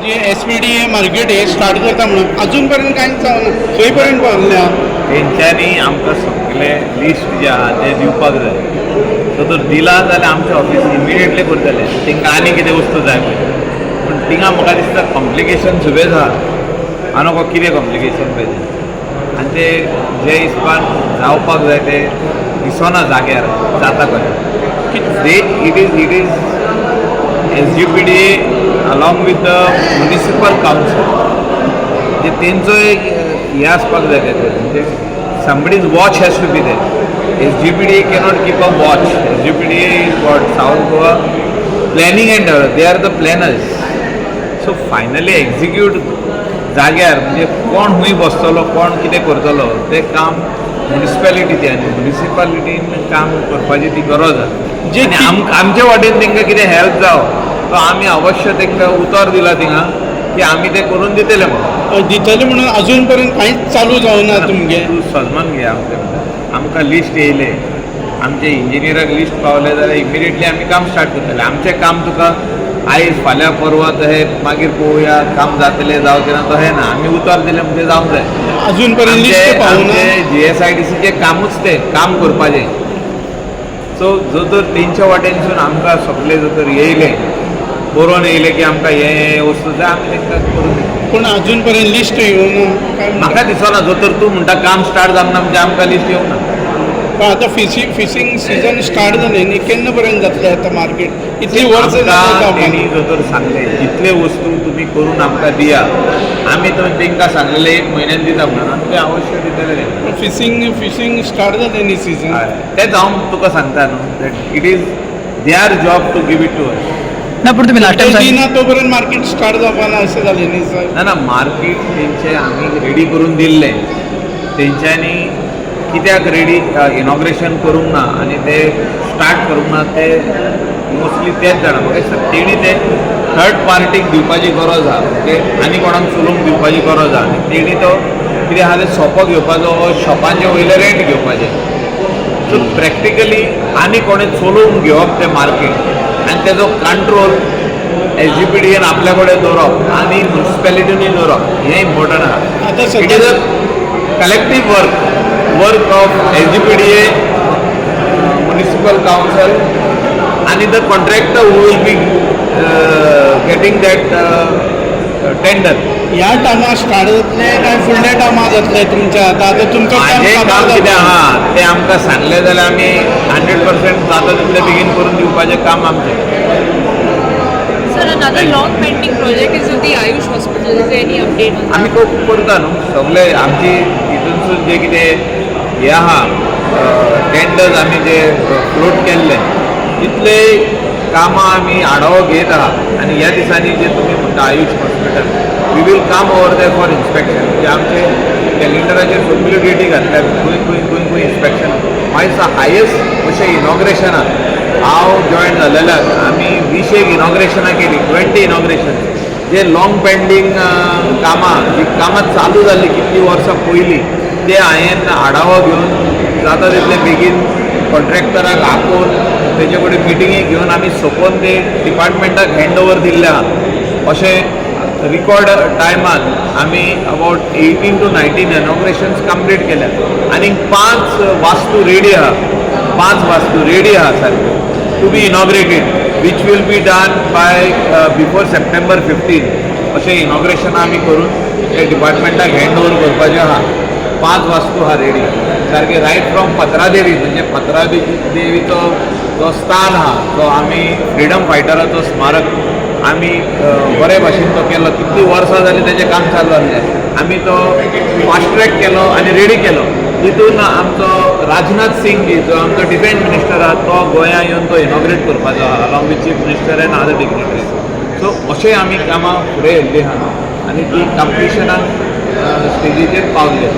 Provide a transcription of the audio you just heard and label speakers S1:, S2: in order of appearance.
S1: जे SPDA market हे start करता म्हणून अजून पर्यंत कांयच जावना, खंय पर्यंत पावल्ले
S2: तेंच्यांनी आमकां सगळे लिस्ट जे आहा तें दिवपाक जाय. सो तर दिला जाल्यार आमचें ऑफिस इमिडिएटली करतले. तेंकां आनी कितें वस्तू जाय पळय, पूण थिंगा म्हाका दिसता कॉम्प्लिकेशन सुबेज आहा. आनी कितें कॉम्प्लिकेशन पाहिजे आनी ते जे हिसपान जावपाक जाय ते दिसना जाग्यार जाता कशें. It is SGPDA along with the municipal council म्हणजे तेंचो एक हे आसपाक जाय म्हणजे somebody's watch has to be there. SGPDA cannot keep a watch. SGPDA is what South Goa planning and develop. They are the planners. So finally execute जाग्यार म्हणजे कोण खूंय बसतलो कोण कितें करतलो तें काम म्युनिसिपॅलिटीचें आनी म्युनिसिपालिटीन काम करपाची ती गरज आसा. जे आमचे वाटेन तांकां कितें हेल्प जावं तो आमी अवश्य तांकां उतर दिला थिंगा की आमी तें करून दितले म्हणून.
S1: दितले म्हणून अजून पर्यंत कांयच चालू जावना तुमगे.
S2: तूं सलमान घे आमकां लिस्ट येयले, आमचे इंजिनियराक लिस्ट पावले जाल्यार इमिडिएटली आमी काम स्टार्ट करतले. आमचें काम तुका आयज फाल्यां परवा तशें मागीर पळोवया काम जातलें जावचें ना तशें ना. आमी उतर दिलें म्हणजे जावंक जाय.
S1: अजून पर्यंत लिस्ट पावना.
S2: GSIDCचें कामूच तें काम करपाचें. सो जो तर तेंच्या वाटेनसून आमकां सगळे जो तर येयले बरोवन येयले की आमकां हे वस्तू जाय आमी तांकां करून दिता.
S1: पूण अजून पर्यंत लिस्ट येवना.
S2: म्हाका दिसना जो तर तूं म्हणटा काम स्टार्ट जावना म्हणजे आमकां लिस्ट येवना.
S1: पण आतां फिशींग सिजन स्टार्ट जालें न्ही, केन्ना पर्यंत जातलें आतां मार्केट? इतली वर्सां
S2: तेणी जो तर सांगले इतले वस्तू तुमी करून आमकां दिया. आमी तांकां सांगलेले 1 म्हयन्यान दिता म्हणून आमी तें अवश्य दितले.
S1: फिशींग स्टार्ट जालें न्ही सिजन.
S2: तेंच हांव तुका सांगता न्हू that it is their job to give it to us.
S3: ना पूण तुमी लास्ट टायम
S1: दिना तो पर्यंत मार्केट स्टार्ट जावपाना अशें जालें न्ही सर.
S2: ना मार्केट तेंचे आमी रेडी करून दिल्लें. तेंच्यांनी कित्याक रेडी इनॉग्रेशन करूंक ना आनी ते स्टार्ट करूंक ना ते मोस्टली तेच जाणा. म्हाका दिसता तेणी ते थर्ड पार्टीक दिवपाची गरज आहा. म्हणजे आनी कोणाक चलोवंक दिवपाची गरज आहा आनी तेणी तो कितें आहा तें सोंपो घेवपाचो शॉपांचे वयले रेंट घेवपाचें. सो प्रॅक्टिकली आनी कोणें चलोवंक घेवप तें मार्केट आनी तेजो कंट्रोल SGPDAन आपल्या कडेन दवरप आनी म्युनिसिपॅलिटीनी दवरप हें इम्पॉर्टंट आहा. It is a collective work of SGPDA, municipal council and the contractor who will be getting that tender.
S1: ह्या टायमार स्टार्ट जातले काय फुडल्या टायमार जातले तुमच्या? आतां तुमचो
S2: काम कितें आहा तें आमकां सांगलें जाल्यार आमी 100% जाता तितले बेगीन करून दिवपाचें काम आमचें.
S4: Sir, another long pending project is with the Ayush Hospital. Is there any update on that?
S2: आमी खूब करता न्हू सगळे आमची हितूनसून जे कितें हे आहा टेंडर्स आमी जे फ्लोट केल्ले तितले कामां आमी आढावो घेत आहा. आनी ह्या दिसांनी जे तुमी म्हणटा Ayush hospital we will come over there for inspection. म्हणजे आमचे कॅलेंडराचेर सगल्यो डेटी घातल्यात खंय इन्स्पेक्शन. म्हाका दिसता हायस्ट अशें इनॉग्रेशनाक हांव जॉयन जालेल्याक आमी 20 इनॉग्रेशनां केली. 20 इनॉग्रेशन जे लाँग पेंडींग कामां जी कामां चालू जाल्ली कितलीं वर्सां पयलीं ते हांवें आढावो घेवन जाता तितले बेगीन कॉन्ट्रॅक्टराक आपोवन तेजे कडेन मिटिंगी घेवन आमी सोंपोवन ते डिपार्टमेंटाक हँड ओवर दिल्ले आहा. अशें रिकॉर्ड टायमान आमी अबावट 18 to 19 इनॉग्रेशन्स कंप्लीट केल्या. आनी 5 वास्तू रेडी आहा. 5 वास्तू रेडी आहा सारक्यो to be inaugurated which will be done by before September 15. अशें इनॉग्रेशन आमी करून ते डिपार्टमेंटाक हँड ओवर करपाचें आहा. 5 वास्तू आहा रेडी सारके रायट फ्रॉम पत्रादेवी म्हणजे पत्रादेवीचो जो स्थान आहा तो आमी फ्रिडम फायटराचो स्मारक आमी बरे भाशेन तो केलो. कितलीं वर्सां जालीं तेजें काम चालू आसलें. आमी तो फास्ट ट्रॅक केलो आनी रेडी केलो. तितून आमचो राजनाथ सिंग जी जो आमचो डिफेन्स मिनिस्टर आहा तो गोंयां येवन तो इनॉग्रेट करपाचो आहा along with chief minister end other dignitaries. So अशें आमी कामां फुडें व्हेल्लीं आहा आनी ती कंप्लिशनाक स्टेजीचेर पावले.